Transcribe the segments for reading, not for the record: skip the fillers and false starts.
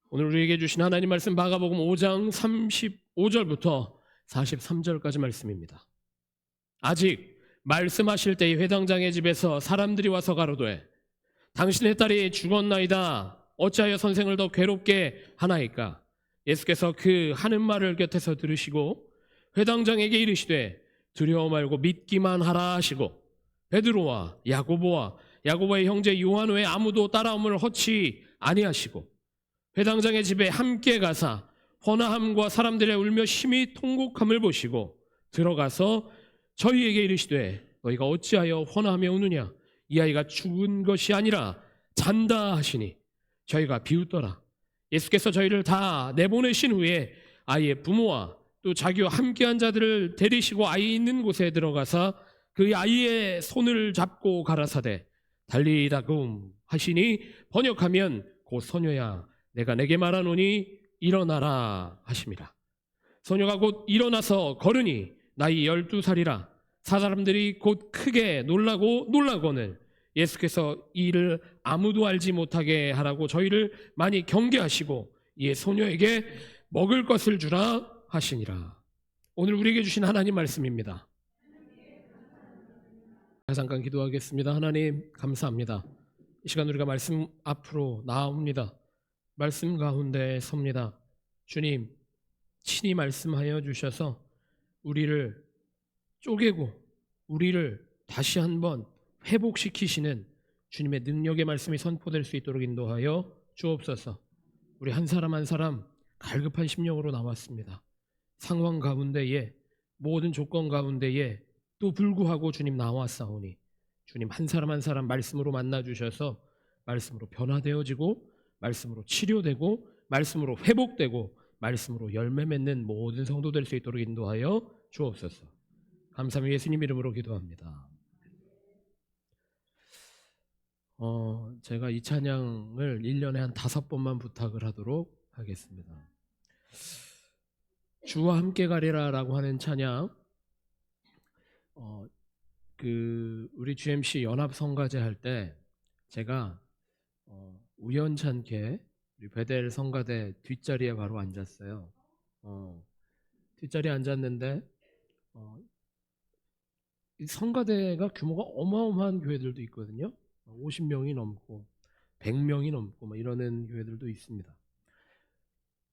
오늘 우리에게 주신 하나님 말씀 마가복음 5장 35절부터 43절까지 말씀입니다. 아직 말씀하실 때에 회당장의 집에서 사람들이 와서 가로되 당신의 딸이 죽었나이다. 어찌하여 선생을 더 괴롭게 하나이까? 예수께서 그 하는 말을 곁에서 들으시고 회당장에게 이르시되 두려워 말고 믿기만 하라 하시고 베드로와 야고보와 야고보의 형제 요한 외에 아무도 따라옴을 허치 아니하시고 회당장의 집에 함께 가사 헌화함과 사람들의 울며 심히 통곡함을 보시고 들어가서 저희에게 이르시되 너희가 어찌하여 헌화하며 우느냐? 이 아이가 죽은 것이 아니라 잔다 하시니 저희가 비웃더라. 예수께서 저희를 다 내보내신 후에 아이의 부모와 또 자기와 함께한 자들을 데리시고 아이 있는 곳에 들어가사 그 아이의 손을 잡고 가라사대 달리다금 하시니 번역하면 곧 소녀야 내가 내게 말하노니 일어나라 하심이라. 소녀가 곧 일어나서 걸으니 나이 12살이라. 사람들이 곧 크게 놀라고는 예수께서 이 일을 아무도 알지 못하게 하라고 저희를 많이 경계하시고 이에 소녀에게 먹을 것을 주라 하시니라. 오늘 우리에게 주신 하나님 말씀입니다. 잠깐 기도하겠습니다. 하나님 감사합니다. 이 시간 우리가 말씀 앞으로 나옵니다. 말씀 가운데 섭니다. 주님 친히 말씀하여 주셔서 우리를 쪼개고 우리를 다시 한번 회복시키시는 주님의 능력의 말씀이 선포될 수 있도록 인도하여 주옵소서. 우리 한 사람 한 사람 갈급한 심령으로 나왔습니다. 상황 가운데에 모든 조건 가운데에 또 불구하고 주님 나왔사오니 주님 한 사람 한 사람 말씀으로 만나주셔서 말씀으로 변화되어지고 말씀으로 치료되고 말씀으로 회복되고 말씀으로 열매 맺는 모든 성도 될 수 있도록 인도하여 주옵소서. 감사합니다. 예수님 이름으로 기도합니다. 제가 이 찬양을 1년에 한 5번만 부탁을 하도록 하겠습니다. 주와 함께 가리라 라고 하는 찬양, 우리 GMC 연합성가제 할 때 제가 우연찮게 우리 베델 성가대 뒷자리에 바로 앉았어요. 뒷자리에 앉았는데 이 성가대가 규모가 어마어마한 교회들도 있거든요. 50명이 넘고 100명이 넘고 이러는 교회들도 있습니다.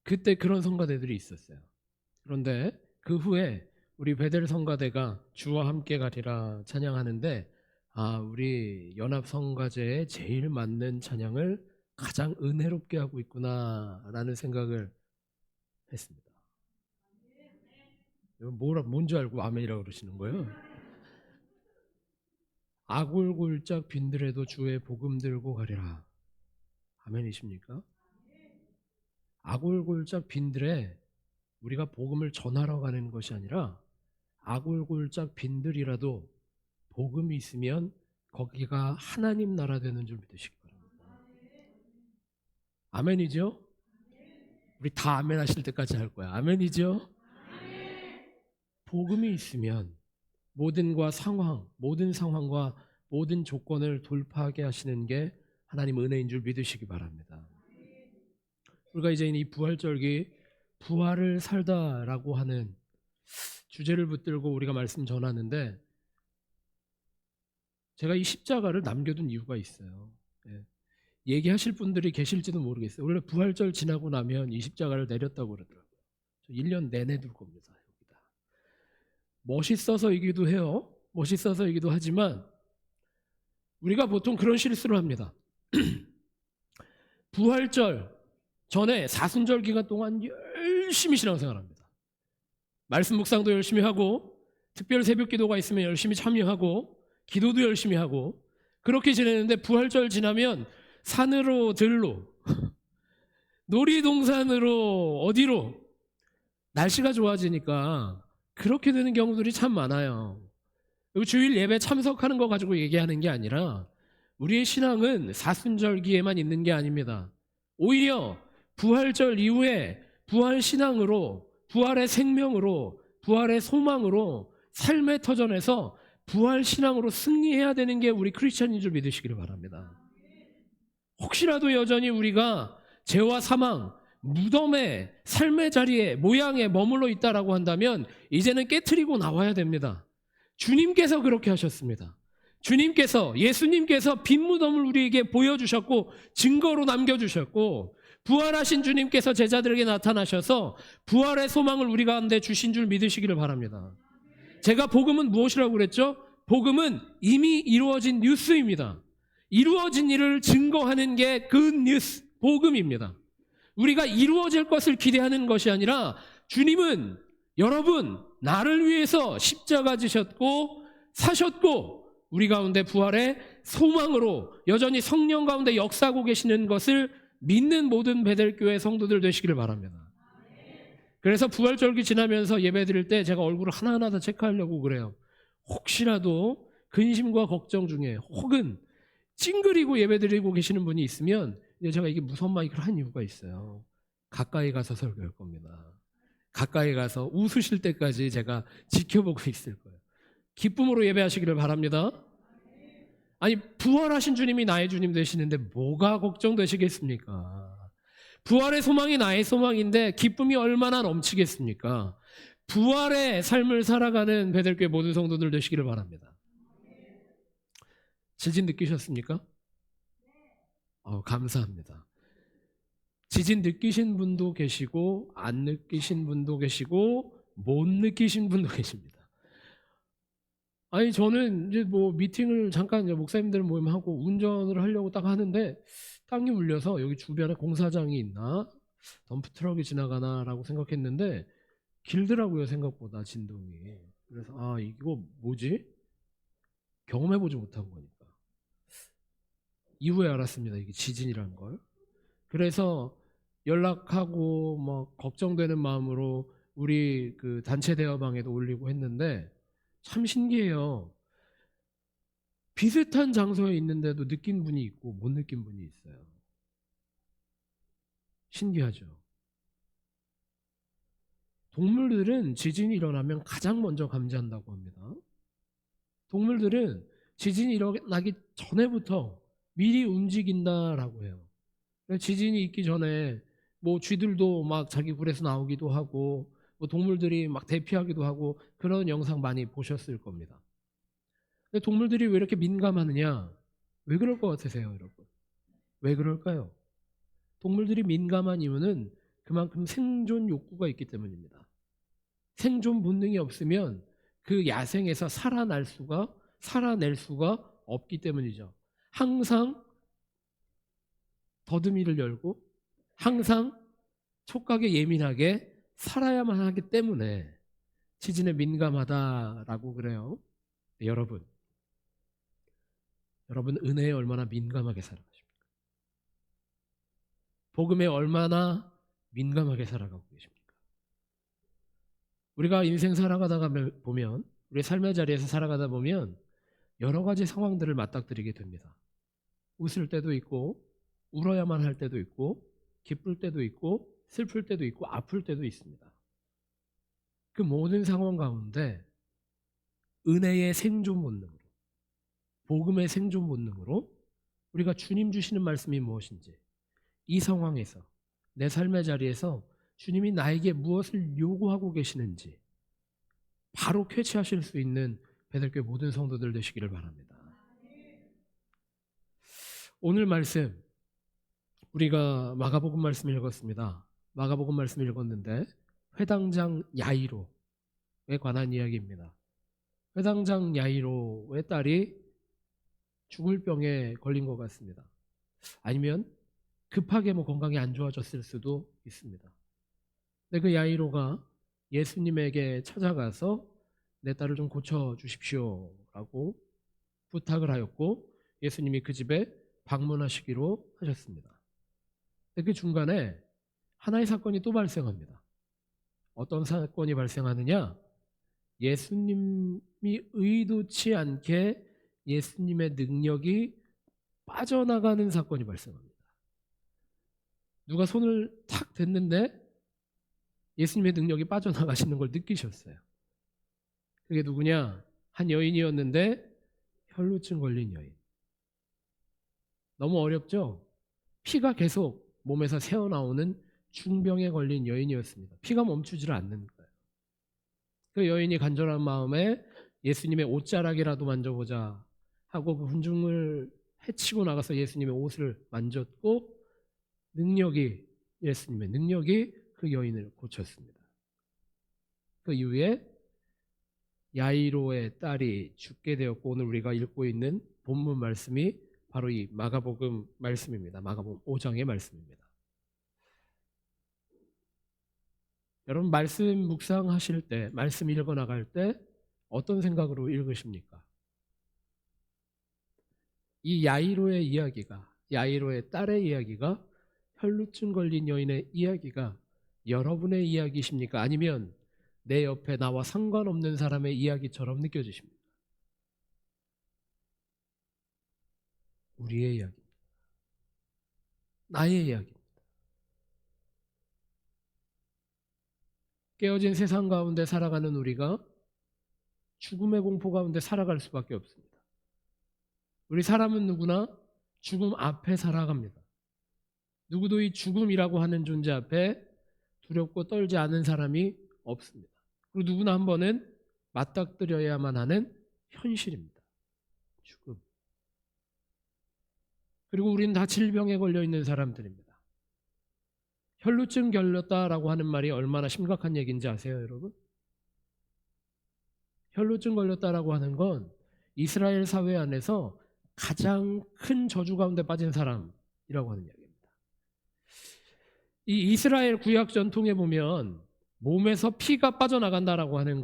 그때 그런 성가대들이 있었어요. 그런데 그 후에 우리 베델 성가대가 주와 함께 가리라 찬양하는데 우리 연합 성가제에 제일 맞는 찬양을 가장 은혜롭게 하고 있구나라는 생각을 했습니다. 뭔지 알고 아멘이라고 그러시는 거예요? 아골골짝 빈들에도 주의 복음 들고 가리라. 아멘이십니까? 아골골짝 빈들에 우리가 복음을 전하러 가는 것이 아니라 아골골짝 빈들이라도 복음이 있으면 거기가 하나님 나라 되는 줄 믿으시기 바랍니다. 아멘이죠? 우리 다 아멘 하실 때까지 할 거야. 아멘이죠? 복음이 있으면 모든 상황과 모든 조건을 돌파하게 하시는 게 하나님 은혜인 줄 믿으시기 바랍니다. 우리가 이제 이 부활절기 부활을 살다라고 하는 주제를 붙들고 우리가 말씀 전하는데 제가 이 십자가를 남겨둔 이유가 있어요. 얘기하실 분들이 계실지도 모르겠어요. 원래 부활절 지나고 나면 이 십자가를 내렸다고 그러더라고요. 1년 내내 둘 겁니다. 여기다. 멋있어서이기도 해요. 멋있어서이기도 하지만 우리가 보통 그런 실수를 합니다. 부활절 전에 사순절 기간 동안 열심히 신앙생활합니다. 말씀 묵상도 열심히 하고 특별 새벽 기도가 있으면 열심히 참여하고 기도도 열심히 하고 그렇게 지내는데 부활절 지나면 산으로 들로 놀이동산으로 어디로 날씨가 좋아지니까 그렇게 되는 경우들이 참 많아요. 주일 예배 참석하는 거 가지고 얘기하는 게 아니라 우리의 신앙은 사순절기에만 있는 게 아닙니다. 오히려 부활절 이후에 부활 신앙으로 부활의 생명으로 부활의 소망으로 삶의 터전에서 부활 신앙으로 승리해야 되는 게 우리 크리스천인 줄 믿으시기를 바랍니다. 혹시라도 여전히 우리가 죄와 사망 무덤의 삶의 자리에 모양에 머물러 있다라고 한다면 이제는 깨트리고 나와야 됩니다. 주님께서 그렇게 하셨습니다. 예수님께서 빈 무덤을 우리에게 보여주셨고 증거로 남겨주셨고, 부활하신 주님께서 제자들에게 나타나셔서 부활의 소망을 우리 가운데 주신 줄 믿으시기를 바랍니다. 제가 복음은 무엇이라고 그랬죠? 복음은 이미 이루어진 뉴스입니다. 이루어진 일을 증거하는 게 그 뉴스, 복음입니다. 우리가 이루어질 것을 기대하는 것이 아니라, 주님은 여러분 나를 위해서 십자가 지셨고 사셨고 우리 가운데 부활의 소망으로 여전히 성령 가운데 역사하고 계시는 것을 믿는 모든 베델교회 성도들 되시기를 바랍니다. 그래서 부활절기 지나면서 예배 드릴 때 제가 얼굴을 하나하나 다 체크하려고 그래요. 혹시라도 근심과 걱정 중에 혹은 찡그리고 예배 드리고 계시는 분이 있으면 제가 이게 무선 마이크를 한 이유가 있어요. 가까이 가서 설교할 겁니다. 가까이 가서 웃으실 때까지 제가 지켜보고 있을 거예요. 기쁨으로 예배하시기를 바랍니다. 아니, 부활하신 주님이 나의 주님 되시는데 뭐가 걱정되시겠습니까? 부활의 소망이 나의 소망인데 기쁨이 얼마나 넘치겠습니까? 부활의 삶을 살아가는 베델교회 모든 성도들 되시기를 바랍니다. 지진 느끼셨습니까? 감사합니다. 지진 느끼신 분도 계시고 안 느끼신 분도 계시고 못 느끼신 분도 계십니다. 아니, 저는 이제 미팅을 잠깐 목사님들 모임하고 운전을 하려고 딱 하는데 땅이 울려서 여기 주변에 공사장이 있나 덤프트럭이 지나가나라고 생각했는데 길더라고요, 생각보다 진동이. 그래서 이거 뭐지? 경험해보지 못한 거니까. 이후에 알았습니다, 이게 지진이라는 걸. 그래서 연락하고 걱정되는 마음으로 우리 그 단체 대화방에도 올리고 했는데 참 신기해요. 비슷한 장소에 있는데도 느낀 분이 있고 못 느낀 분이 있어요. 신기하죠. 동물들은 지진이 일어나면 가장 먼저 감지한다고 합니다. 동물들은 지진이 일어나기 전에부터 미리 움직인다라고 해요. 지진이 있기 전에 쥐들도 막 자기 굴에서 나오기도 하고 동물들이 막 대피하기도 하고 그런 영상 많이 보셨을 겁니다. 근데 동물들이 왜 이렇게 민감하느냐? 왜 그럴 것 같으세요, 여러분? 왜 그럴까요? 동물들이 민감한 이유는 그만큼 생존 욕구가 있기 때문입니다. 생존 본능이 없으면 그 야생에서 살아낼 수가 없기 때문이죠. 항상 더듬이를 열고 항상 촉각에 예민하게 살아야만 하기 때문에 지진에 민감하다라고 그래요. 여러분 은혜에 얼마나 민감하게 살아가십니까? 복음에 얼마나 민감하게 살아가고 계십니까? 우리가 인생 살아가다가 보면, 우리 삶의 자리에서 살아가다 보면 여러 가지 상황들을 맞닥뜨리게 됩니다. 웃을 때도 있고 울어야만 할 때도 있고 기쁠 때도 있고 슬플 때도 있고 아플 때도 있습니다. 그 모든 상황 가운데 은혜의 생존 본능으로, 복음의 생존 본능으로 우리가 주님 주시는 말씀이 무엇인지, 이 상황에서 내 삶의 자리에서 주님이 나에게 무엇을 요구하고 계시는지 바로 캐치하실 수 있는 베델교회 모든 성도들 되시기를 바랍니다. 오늘 말씀, 우리가 마가복음 말씀을 읽었습니다. 마가복음 말씀을 읽었는데 회당장 야이로에 관한 이야기입니다. 회당장 야이로의 딸이 죽을 병에 걸린 것 같습니다. 아니면 급하게 건강이 안 좋아졌을 수도 있습니다. 근데 그 야이로가 예수님에게 찾아가서 내 딸을 좀 고쳐주십시오 라고 부탁을 하였고 예수님이 그 집에 방문하시기로 하셨습니다. 근데 그 중간에 하나의 사건이 또 발생합니다. 어떤 사건이 발생하느냐? 예수님이 의도치 않게 예수님의 능력이 빠져나가는 사건이 발생합니다. 누가 손을 탁 댔는데 예수님의 능력이 빠져나가시는 걸 느끼셨어요. 그게 누구냐? 한 여인이었는데 혈루증 걸린 여인. 너무 어렵죠? 피가 계속 몸에서 새어나오는 중병에 걸린 여인이었습니다. 피가 멈추지를 않는 거예요. 그 여인이 간절한 마음에 예수님의 옷자락이라도 만져보자 하고 그 군중을 해치고 나가서 예수님의 옷을 만졌고 예수님의 능력이 그 여인을 고쳤습니다. 그 이후에 야이로의 딸이 죽게 되었고, 오늘 우리가 읽고 있는 본문 말씀이 바로 이 마가복음 말씀입니다. 마가복음 5장의 말씀입니다. 여러분, 말씀 묵상하실 때, 말씀 읽어나갈 때 어떤 생각으로 읽으십니까? 이 야이로의 이야기가, 야이로의 딸의 이야기가, 혈루증 걸린 여인의 이야기가 여러분의 이야기십니까? 아니면 내 옆에 나와 상관없는 사람의 이야기처럼 느껴지십니까? 우리의 이야기입니다. 나의 이야기입니다. 깨어진 세상 가운데 살아가는 우리가 죽음의 공포 가운데 살아갈 수밖에 없습니다. 우리 사람은 누구나 죽음 앞에 살아갑니다. 누구도 이 죽음이라고 하는 존재 앞에 두렵고 떨지 않은 사람이 없습니다. 그리고 누구나 한 번은 맞닥뜨려야만 하는 현실입니다. 죽음. 그리고 우리는 다 질병에 걸려 있는 사람들입니다. 혈루증 걸렸다라고 하는 말이 얼마나 심각한 얘기인지 아세요, 여러분? 혈루증 걸렸다라고 하는 건 이스라엘 사회 안에서 가장 큰 저주 가운데 빠진 사람이라고 하는 이야기입니다. 이 이스라엘 구약 전통에 보면 몸에서 피가 빠져나간다라고 하는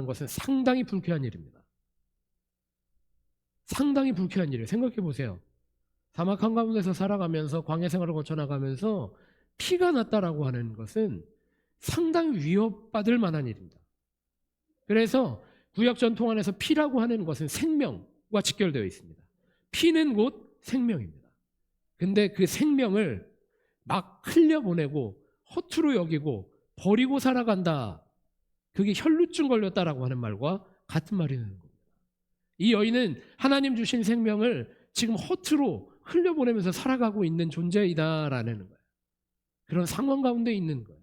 것은 상당히 불쾌한 일입니다. 상당히 불쾌한 일이에요. 생각해 보세요. 사막 한가운데서 살아가면서 광야 생활을 거쳐나가면서 피가 났다라고 하는 것은 상당히 위협받을 만한 일입니다. 그래서 구약 전통 안에서 피라고 하는 것은 생명과 직결되어 있습니다. 피는 곧 생명입니다. 근데 그 생명을 막 흘려보내고 허투루 여기고 버리고 살아간다. 그게 혈루증 걸렸다라고 하는 말과 같은 말이 되는 겁니다. 이 여인은 하나님 주신 생명을 지금 허투루 흘려보내면서 살아가고 있는 존재이다라는 거예요. 그런 상황 가운데 있는 거예요.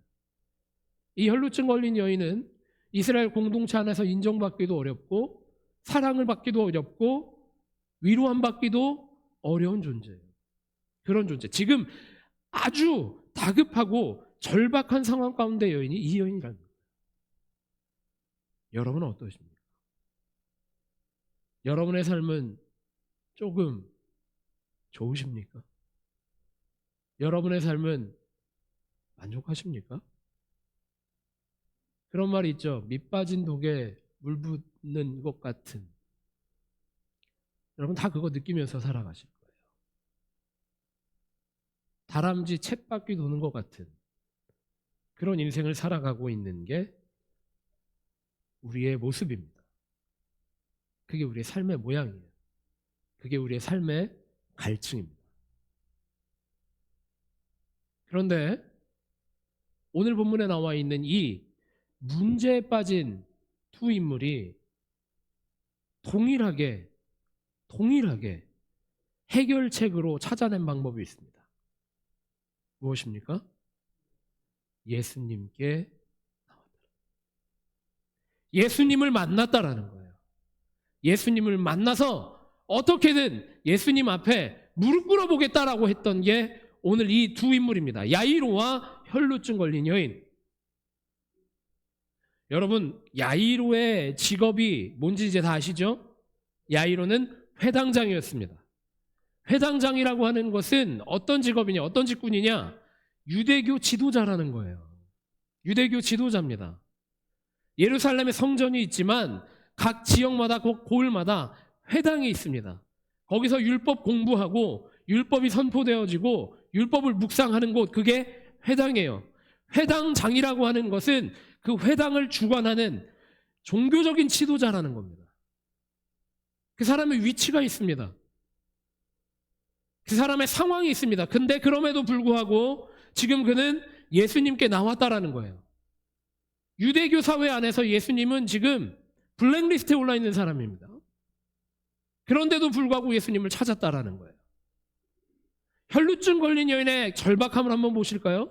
이 혈루증 걸린 여인은 이스라엘 공동체 안에서 인정받기도 어렵고 사랑을 받기도 어렵고 위로함 받기도 어려운 존재예요. 그런 존재. 지금 아주 다급하고 절박한 상황 가운데 여인이 이 여인이라는 거예요. 여러분은 어떠십니까? 여러분의 삶은 조금 좋으십니까? 여러분의 삶은 만족하십니까? 그런 말이 있죠. 밑 빠진 독에 물 붓는 것 같은. 여러분 다 그거 느끼면서 살아가실 거예요. 다람쥐 쳇바퀴 도는 것 같은 그런 인생을 살아가고 있는 게 우리의 모습입니다. 그게 우리의 삶의 모양이에요. 그게 우리의 삶의 갈증입니다. 그런데 오늘 본문에 나와 있는 이 문제에 빠진 두 인물이 동일하게 해결책으로 찾아낸 방법이 있습니다. 무엇입니까? 예수님께 나왔다. 예수님을 만났다라는 거예요. 예수님을 만나서 어떻게든 예수님 앞에 무릎 꿇어보겠다라고 했던 게 오늘 이 두 인물입니다. 야이로와 혈루증 걸린 여인. 여러분, 야이로의 직업이 뭔지 이제 다 아시죠? 야이로는 회당장이었습니다. 회당장이라고 하는 것은 어떤 직업이냐, 어떤 직군이냐? 유대교 지도자라는 거예요. 유대교 지도자입니다. 예루살렘에 성전이 있지만 각 지역마다 고을마다 회당이 있습니다. 거기서 율법 공부하고 율법이 선포되어지고 율법을 묵상하는 곳, 그게 회당이에요. 회당장이라고 하는 것은 그 회당을 주관하는 종교적인 지도자라는 겁니다. 그 사람의 위치가 있습니다. 그 사람의 상황이 있습니다. 근데 그럼에도 불구하고 지금 그는 예수님께 나왔다라는 거예요. 유대교 사회 안에서 예수님은 지금 블랙리스트에 올라 있는 사람입니다. 그런데도 불구하고 예수님을 찾았다라는 거예요. 혈루증 걸린 여인의 절박함을 한번 보실까요?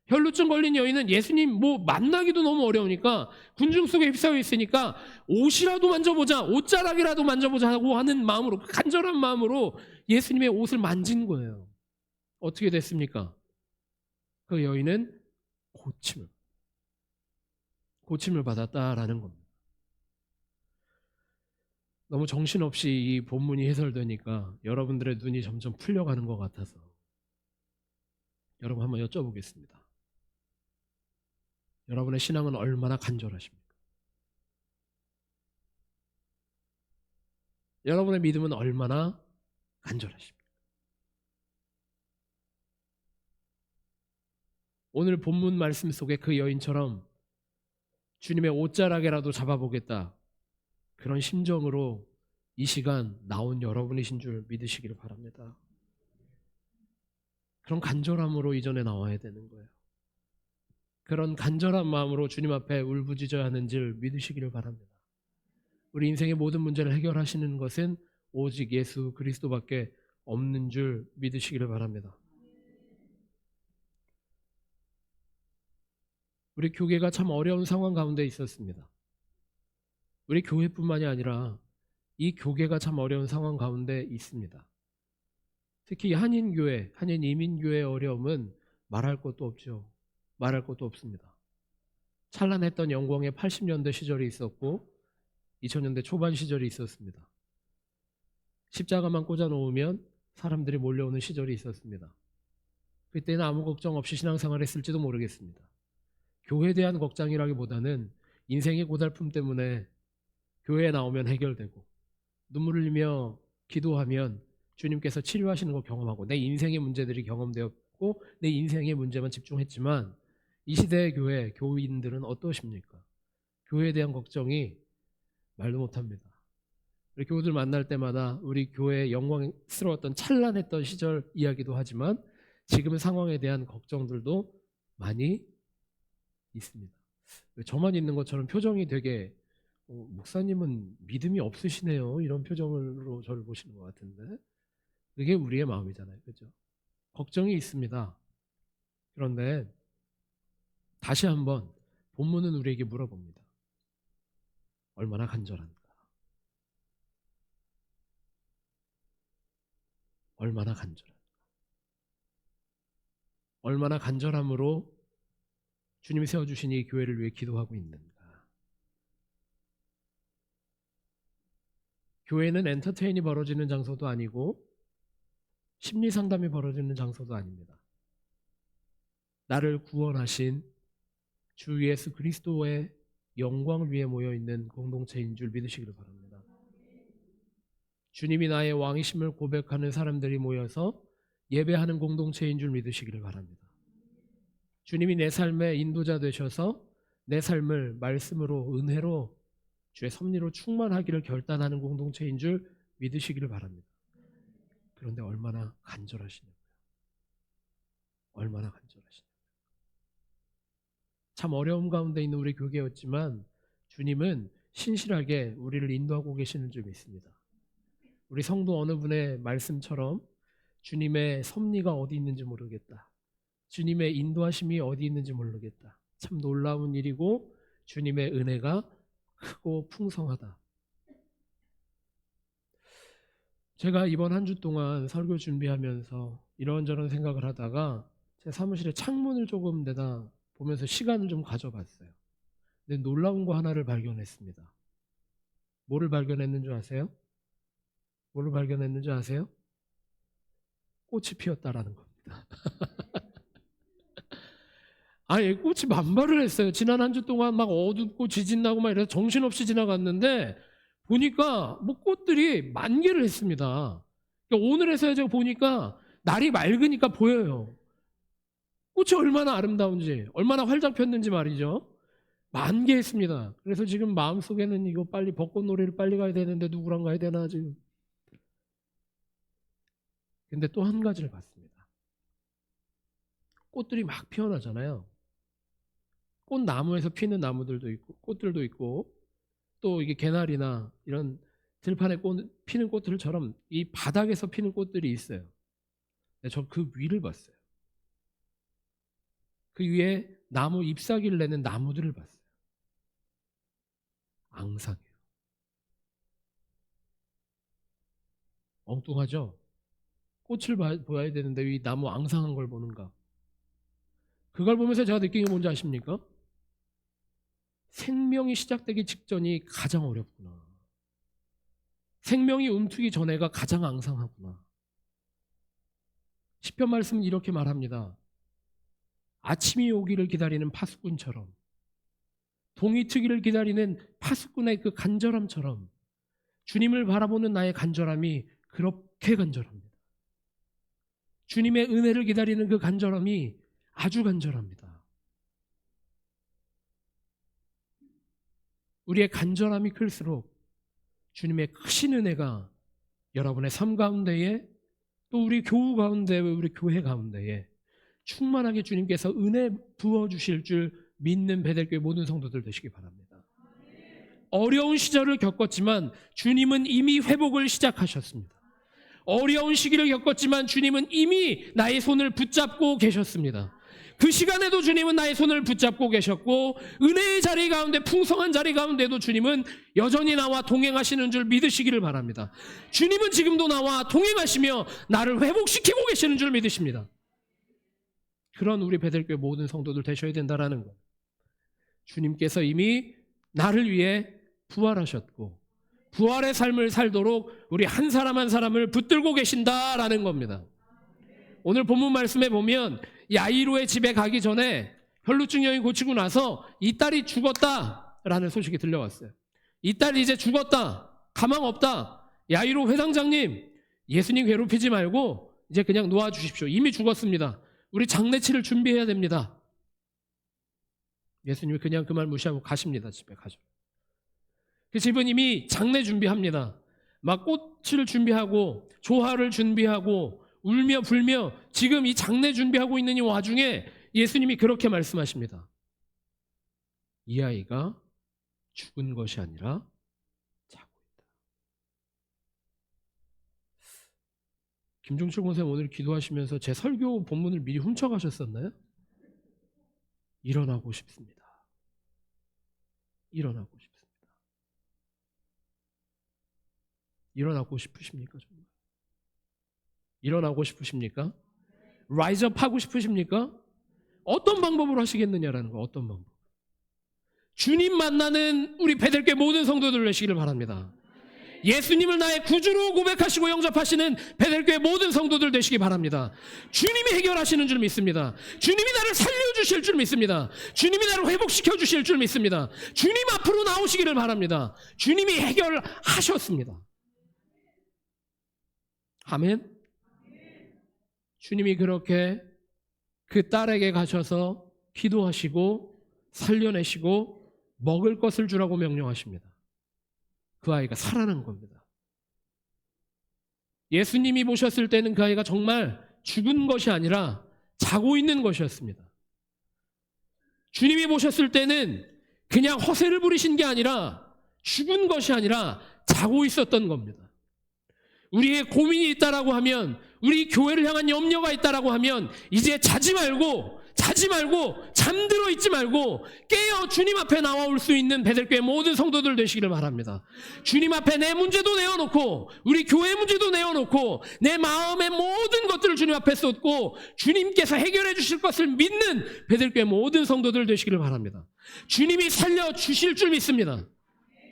혈루증 걸린 여인은 예수님 뭐 만나기도 너무 어려우니까 군중 속에 휩싸여 있으니까 옷이라도 만져보자, 옷자락이라도 만져보자 하고 하는 마음으로, 간절한 마음으로 예수님의 옷을 만진 거예요. 어떻게 됐습니까? 그 여인은 고침을 받았다라는 겁니다. 너무 정신없이 이 본문이 해설되니까 여러분들의 눈이 점점 풀려가는 것 같아서 여러분 한번 여쭤보겠습니다. 여러분의 신앙은 얼마나 간절하십니까? 여러분의 믿음은 얼마나 간절하십니까? 오늘 본문 말씀 속에 그 여인처럼 주님의 옷자락이라도 잡아보겠다, 그런 심정으로 이 시간 나온 여러분이신 줄 믿으시기를 바랍니다. 그런 간절함으로 이전에 나와야 되는 거예요. 그런 간절한 마음으로 주님 앞에 울부짖어야 하는 줄 믿으시기를 바랍니다. 우리 인생의 모든 문제를 해결하시는 것은 오직 예수 그리스도밖에 없는 줄 믿으시기를 바랍니다. 우리 교회가 참 어려운 상황 가운데 있었습니다. 우리 교회뿐만이 아니라 이 교회가 참 어려운 상황 가운데 있습니다. 특히 한인교회, 한인 이민교회의 어려움은 말할 것도 없죠. 말할 것도 없습니다. 찬란했던 영광의 80년대 시절이 있었고 2000년대 초반 시절이 있었습니다. 십자가만 꽂아 놓으면 사람들이 몰려오는 시절이 있었습니다. 그때는 아무 걱정 없이 신앙생활을 했을지도 모르겠습니다. 교회에 대한 걱정이라기보다는 인생의 고달픔 때문에 교회에 나오면 해결되고 눈물을 흘리며 기도하면 주님께서 치료하시는 걸 경험하고 내 인생의 문제들이 경험되었고 내 인생의 문제만 집중했지만 이 시대의 교회, 교인들은 어떠십니까? 교회에 대한 걱정이 말도 못합니다. 우리 교우들 만날 때마다 우리 교회의 영광스러웠던 찬란했던 시절 이야기도 하지만 지금의 상황에 대한 걱정들도 많이 있습니다. 저만 있는 것처럼 표정이 되게 목사님은 믿음이 없으시네요, 이런 표정으로 저를 보시는 것 같은데 그게 우리의 마음이잖아요. 그렇죠? 걱정이 있습니다. 그런데 다시 한번 본문은 우리에게 물어봅니다. 얼마나 간절한가? 얼마나 간절한가? 얼마나 간절함으로 주님이 세워주신 이 교회를 위해 기도하고 있는가? 교회는 엔터테인이 벌어지는 장소도 아니고 심리 상담이 벌어지는 장소도 아닙니다. 나를 구원하신 주 예수 그리스도의 영광을 위해 모여있는 공동체인 줄 믿으시기를 바랍니다. 주님이 나의 왕이심을 고백하는 사람들이 모여서 예배하는 공동체인 줄 믿으시기를 바랍니다. 주님이 내 삶의 인도자 되셔서 내 삶을 말씀으로, 은혜로, 주의 섭리로 충만하기를 결단하는 공동체인 줄 믿으시기를 바랍니다. 그런데 얼마나 간절하시냐고요. 얼마나 간절하시냐고요. 참 어려움 가운데 있는 우리 교회였지만 주님은 신실하게 우리를 인도하고 계시는 줄 믿습니다. 우리 성도 어느 분의 말씀처럼 주님의 섭리가 어디 있는지 모르겠다, 주님의 인도하심이 어디 있는지 모르겠다, 참 놀라운 일이고 주님의 은혜가 크고 풍성하다. 제가 이번 한 주 동안 설교 준비하면서 이런저런 생각을 하다가 제 사무실에 창문을 조금 내다 보면서 시간을 좀 가져봤어요. 근데 놀라운 거 하나를 발견했습니다. 뭐를 발견했는지 아세요? 뭐를 발견했는지 아세요? 꽃이 피었다라는 겁니다. 아예 꽃이 만발을 했어요. 지난 한 주 동안 막 어둡고 지진 나고 막 이래서 정신없이 지나갔는데 보니까 뭐 꽃들이 만개를 했습니다. 그러니까 오늘에서야 제가 보니까 날이 맑으니까 보여요. 꽃이 얼마나 아름다운지, 얼마나 활짝 폈는지 말이죠. 만개했습니다. 그래서 지금 마음속에는 이거 빨리 벚꽃놀이를 빨리 가야 되는데 누구랑 가야 되나 지금. 근데 또 한 가지를 봤습니다. 꽃들이 막 피어나잖아요. 꽃나무에서 피는 나무들도 있고 꽃들도 있고 또 이게 개나리나 이런 들판에 피는 꽃들처럼 이 바닥에서 피는 꽃들이 있어요. 저 그 위를 봤어요. 그 위에 나무 잎사귀를 내는 나무들을 봤어요. 앙상해요. 엉뚱하죠? 꽃을 보아야 되는데 이 나무 앙상한 걸 보는가? 그걸 보면서 제가 느낀 게 뭔지 아십니까? 생명이 시작되기 직전이 가장 어렵구나. 생명이 움트기 전에가 가장 앙상하구나. 시편 말씀은 이렇게 말합니다. 아침이 오기를 기다리는 파수꾼처럼, 동이 트기를 기다리는 파수꾼의 그 간절함처럼 주님을 바라보는 나의 간절함이 그렇게 간절합니다. 주님의 은혜를 기다리는 그 간절함이 아주 간절합니다. 우리의 간절함이 클수록 주님의 크신 은혜가 여러분의 삶 가운데에, 또 우리 교우 가운데, 우리 교회 가운데에 충만하게 주님께서 은혜 부어주실 줄 믿는 베델교회 모든 성도들 되시기 바랍니다. 어려운 시절을 겪었지만 주님은 이미 회복을 시작하셨습니다. 어려운 시기를 겪었지만 주님은 이미 나의 손을 붙잡고 계셨습니다. 그 시간에도 주님은 나의 손을 붙잡고 계셨고, 은혜의 자리 가운데, 풍성한 자리 가운데도 주님은 여전히 나와 동행하시는 줄 믿으시기를 바랍니다. 주님은 지금도 나와 동행하시며 나를 회복시키고 계시는 줄 믿으십니다. 그런 우리 베델교회 모든 성도들 되셔야 된다라는 것. 주님께서 이미 나를 위해 부활하셨고 부활의 삶을 살도록 우리 한 사람 한 사람을 붙들고 계신다라는 겁니다. 오늘 본문 말씀에 보면 야이로의 집에 가기 전에 혈루증 여인 고치고 나서 이 딸이 죽었다라는 소식이 들려왔어요. 이 딸이 이제 죽었다, 가망 없다. 야이로 회당장님, 예수님 괴롭히지 말고 이제 그냥 놓아주십시오. 이미 죽었습니다. 우리 장례치를 준비해야 됩니다. 예수님이 그냥 그 말 무시하고 가십니다. 집에 가죠. 그 집은 이미 장례 준비합니다. 막 꽃을 준비하고 조화를 준비하고 울며 불며 지금 이 장례 준비하고 있는 이 와중에 예수님이 그렇게 말씀하십니다. 이 아이가 죽은 것이 아니라 자고 있다. 김종철 권사님 오늘 기도하시면서 제 설교 본문을 미리 훔쳐가셨었나요? 일어나고 싶습니다. 일어나고 싶습니다. 일어나고 싶으십니까? 정말? 일어나고 싶으십니까? 라이즈업 하고 싶으십니까? 어떤 방법으로 하시겠느냐라는 거. 어떤 방법? 주님 만나는 우리 베델교회 모든 성도들 되시기를 바랍니다. 예수님을 나의 구주로 고백하시고 영접하시는 베델교회 모든 성도들 되시기 바랍니다. 주님이 해결하시는 줄 믿습니다. 주님이 나를 살려주실 줄 믿습니다. 주님이 나를 회복시켜 주실 줄 믿습니다. 주님 앞으로 나오시기를 바랍니다. 주님이 해결하셨습니다. 아멘. 주님이 그렇게 그 딸에게 가셔서 기도하시고 살려내시고 먹을 것을 주라고 명령하십니다. 그 아이가 살아난 겁니다. 예수님이 보셨을 때는 그 아이가 정말 죽은 것이 아니라 자고 있는 것이었습니다. 주님이 보셨을 때는 그냥 허세를 부리신 게 아니라 죽은 것이 아니라 자고 있었던 겁니다. 우리의 고민이 있다라고 하면, 우리 교회를 향한 염려가 있다라고 하면 이제 자지 말고 잠들어 있지 말고 깨어 주님 앞에 나올 수 있는 베델교회 모든 성도들 되시기를 바랍니다. 주님 앞에 내 문제도 내어놓고 우리 교회 문제도 내어놓고 내 마음의 모든 것들을 주님 앞에 쏟고 주님께서 해결해 주실 것을 믿는 베델교회 모든 성도들 되시기를 바랍니다. 주님이 살려주실 줄 믿습니다.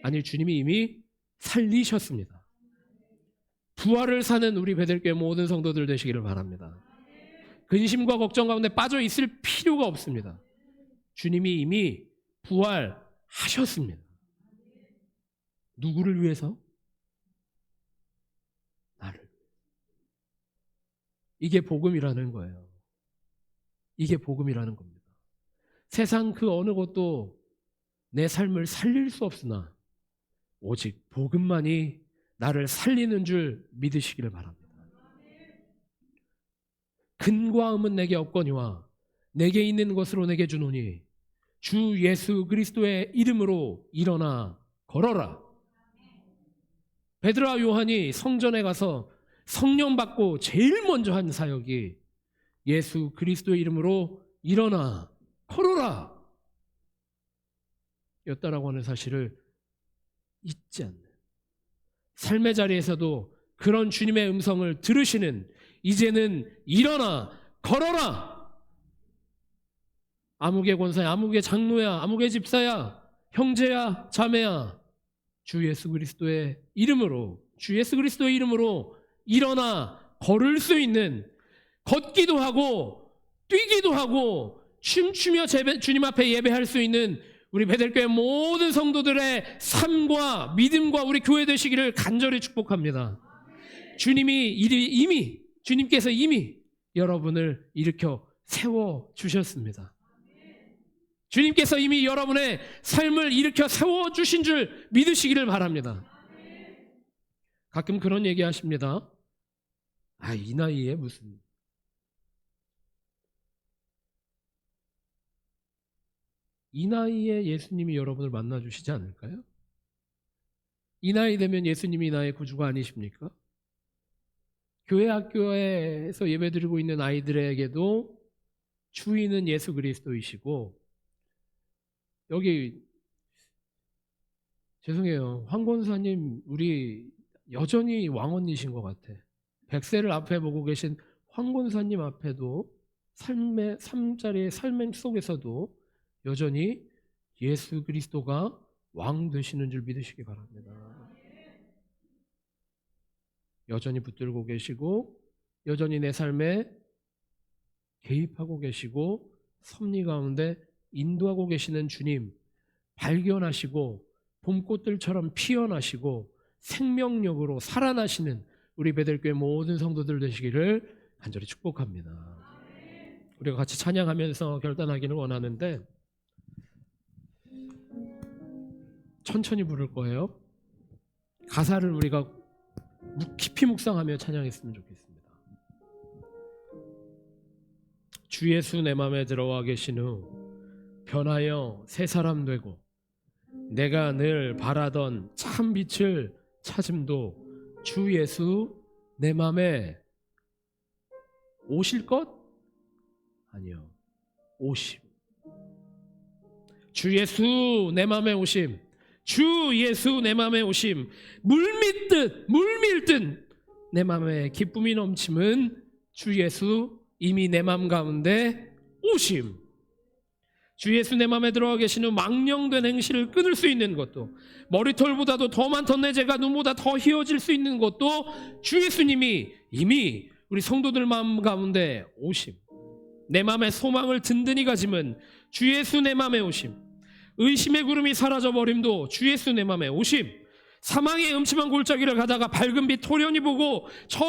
아니, 주님이 이미 살리셨습니다. 부활을 사는 우리 베델교회 모든 성도들 되시기를 바랍니다. 근심과 걱정 가운데 빠져 있을 필요가 없습니다. 주님이 이미 부활하셨습니다. 누구를 위해서? 나를. 이게 복음이라는 거예요. 이게 복음이라는 겁니다. 세상 그 어느 것도 내 삶을 살릴 수 없으나 오직 복음만이 나를 살리는 줄 믿으시기를 바랍니다. 근과 음은 내게 없거니와 내게 있는 것으로 내게 주노니 주 예수 그리스도의 이름으로 일어나 걸어라. 베드로와 요한이 성전에 가서 성령 받고 제일 먼저 한 사역이 예수 그리스도의 이름으로 일어나 걸어라 였다라고 하는 사실을 잊지 않는, 삶의 자리에서도 그런 주님의 음성을 들으시는, 이제는 일어나 걸어라, 아무개 권사야, 아무개 장로야, 아무개 집사야, 형제야, 자매야, 주 예수 그리스도의 이름으로, 주 예수 그리스도의 이름으로 일어나 걸을 수 있는, 걷기도 하고 뛰기도 하고 춤추며 주님 앞에 예배할 수 있는 우리 베델교회 모든 성도들의 삶과 믿음과 우리 교회 되시기를 간절히 축복합니다. 주님께서 이미 여러분을 일으켜 세워주셨습니다. 주님께서 이미 여러분의 삶을 일으켜 세워주신 줄 믿으시기를 바랍니다. 가끔 그런 얘기 하십니다. 이 나이에 무슨, 이 나이에 예수님이 여러분을 만나주시지 않을까요? 이 나이 되면 예수님이 나의 구주가 아니십니까? 교회 학교에서 예배드리고 있는 아이들에게도 주인은 예수 그리스도이시고, 여기 죄송해요, 황 권사님 우리 여전히 왕언니신 것 같아. 100세를 앞에 보고 계신 황 권사님 앞에도 삶의 삶자리의 삶 속에서도 여전히 예수 그리스도가 왕 되시는 줄 믿으시기 바랍니다. 여전히 붙들고 계시고 여전히 내 삶에 개입하고 계시고 섭리 가운데 인도하고 계시는 주님 발견하시고 봄꽃들처럼 피어나시고 생명력으로 살아나시는 우리 베델교회 모든 성도들 되시기를 간절히 축복합니다. 우리가 같이 찬양하면서 결단하기를 원하는데 천천히 부를 거예요. 가사를 우리가 깊이 묵상하며 찬양했으면 좋겠습니다. 주 예수 내 맘에 들어와 계신 후 변하여 새 사람 되고 내가 늘 바라던 참 빛을 찾음도 주 예수 내 맘에 오실 것? 아니요, 오심. 주 예수 내 맘에 오심, 주 예수 내 맘에 오심. 물밀듯 내 맘에 기쁨이 넘침은 주 예수 이미 내 맘 가운데 오심. 주 예수 내 맘에 들어와 계신 후 망령된 행실을 끊을 수 있는 것도, 머리털보다도 더 많던 내 죄가 눈보다 더 희어질 수 있는 것도 주 예수님이 이미 우리 성도들 마음 가운데 오심. 내 맘에 소망을 든든히 가짐은 주 예수 내 맘에 오심. 의심의 구름이 사라져버림도 주 예수 내 맘에 오심. 사망의 음침한 골짜기를 가다가 밝은 빛 토련히 보고 저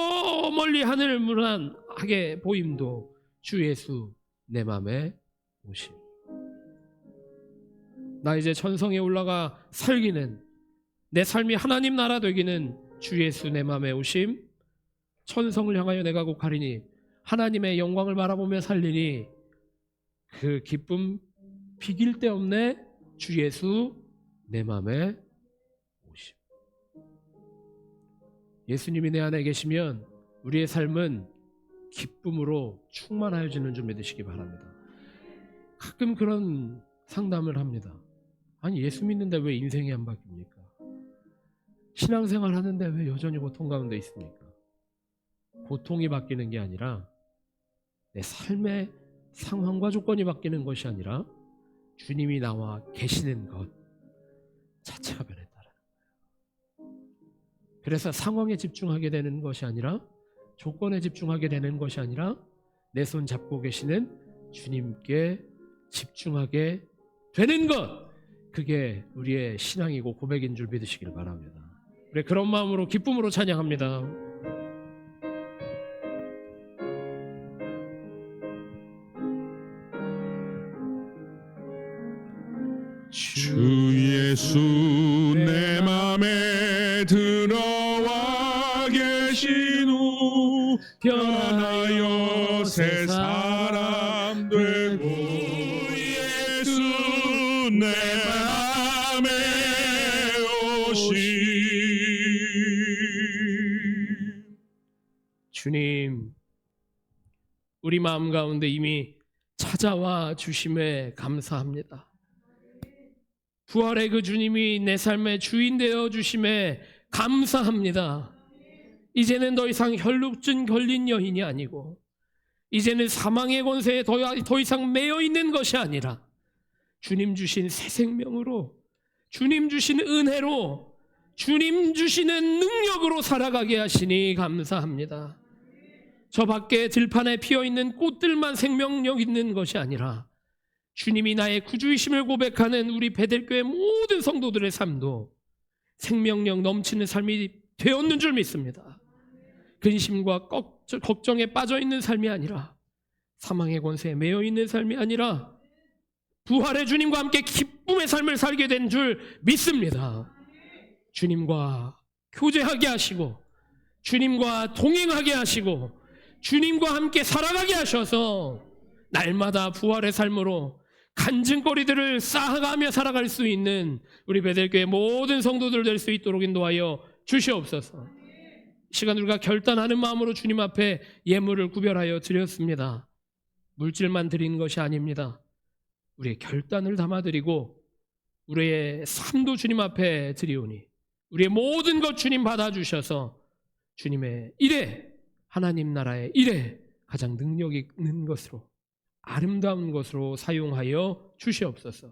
멀리 하늘을 무난하게 보임도 주 예수 내 맘에 오심. 나 이제 천성에 올라가 살기는, 내 삶이 하나님 나라 되기는 주 예수 내 맘에 오심. 천성을 향하여 내가 곡하리니 하나님의 영광을 바라보며 살리니 그 기쁨 비길 데 없네 주 예수 내 맘에 오심. 예수님이 내 안에 계시면 우리의 삶은 기쁨으로 충만하여지는 줄 믿으시기 바랍니다. 가끔 그런 상담을 합니다. 아니 예수 믿는데 왜 인생이 안 바뀝니까? 신앙생활 하는데 왜 여전히 고통 가운데 있습니까? 고통이 바뀌는 게 아니라 내 삶의 상황과 조건이 바뀌는 것이 아니라 주님이 나와 계시는 것 자체가 변했다는 거예요. 그래서 상황에 집중하게 되는 것이 아니라, 조건에 집중하게 되는 것이 아니라 내 손 잡고 계시는 주님께 집중하게 되는 것, 그게 우리의 신앙이고 고백인 줄 믿으시길 바랍니다. 그래, 그런 마음으로 기쁨으로 찬양합니다. 주 예수 내 맘에 들어와 계신 후 변하여 새 사람 되고 예수 내 맘에 오심. 주님, 우리 마음 가운데 이미 찾아와 주심에 감사합니다. 부활의 그 주님이 내 삶의 주인 되어 주심에 감사합니다. 이제는 더 이상 혈루증 걸린 여인이 아니고, 이제는 사망의 권세에 더 이상 매여 있는 것이 아니라 주님 주신 새 생명으로, 주님 주신 은혜로, 주님 주시는 능력으로 살아가게 하시니 감사합니다. 저 밖에 들판에 피어있는 꽃들만 생명력 있는 것이 아니라 주님이 나의 구주이심을 고백하는 우리 베델교회 모든 성도들의 삶도 생명력 넘치는 삶이 되었는 줄 믿습니다. 근심과 걱정에 빠져있는 삶이 아니라, 사망의 권세에 매여있는 삶이 아니라 부활의 주님과 함께 기쁨의 삶을 살게 된 줄 믿습니다. 주님과 교제하게 하시고, 주님과 동행하게 하시고, 주님과 함께 살아가게 하셔서 날마다 부활의 삶으로 간증거리들을 쌓아가며 살아갈 수 있는 우리 베델교회 모든 성도들 될 수 있도록 인도하여 주시옵소서. 이 시간 우리가 결단하는 마음으로 주님 앞에 예물을 구별하여 드렸습니다. 물질만 드리는 것이 아닙니다. 우리의 결단을 담아드리고 우리의 삶도 주님 앞에 드리오니 우리의 모든 것 주님 받아주셔서 주님의 일에, 하나님 나라의 일에 가장 능력 있는 것으로, 아름다운 것으로 사용하여 주시옵소서.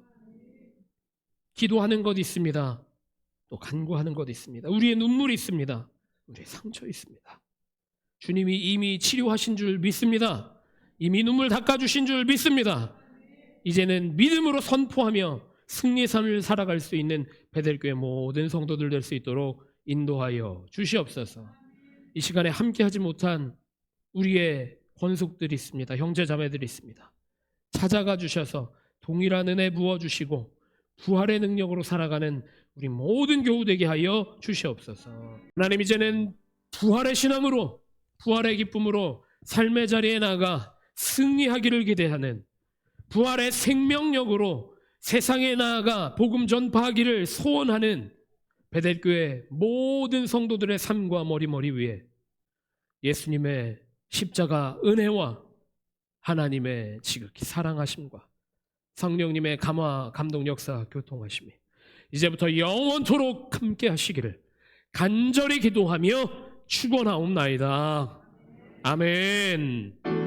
기도하는 것 있습니다. 또 간구하는 것 있습니다. 우리의 눈물이 있습니다. 우리의 상처 있습니다. 주님이 이미 치료하신 줄 믿습니다. 이미 눈물 닦아주신 줄 믿습니다. 이제는 믿음으로 선포하며 승리의 삶을 살아갈 수 있는 베델교회 모든 성도들 될 수 있도록 인도하여 주시옵소서. 이 시간에 함께하지 못한 우리의 권속들이 있습니다. 형제 자매들이 있습니다. 찾아가 주셔서 동일한 은혜 부어주시고 부활의 능력으로 살아가는 우리 모든 교우 되게 하여 주시옵소서. 하나님, 이제는 부활의 신앙으로, 부활의 기쁨으로 삶의 자리에 나가 승리하기를 기대하는, 부활의 생명력으로 세상에 나아가 복음 전파하기를 소원하는 베델교회 모든 성도들의 삶과 머리머리 위에 예수님의 십자가 은혜와 하나님의 지극히 사랑하심과 성령님의 감화 감동 역사 교통하심이 이제부터 영원토록 함께 하시기를 간절히 기도하며 축원하옵나이다. 아멘.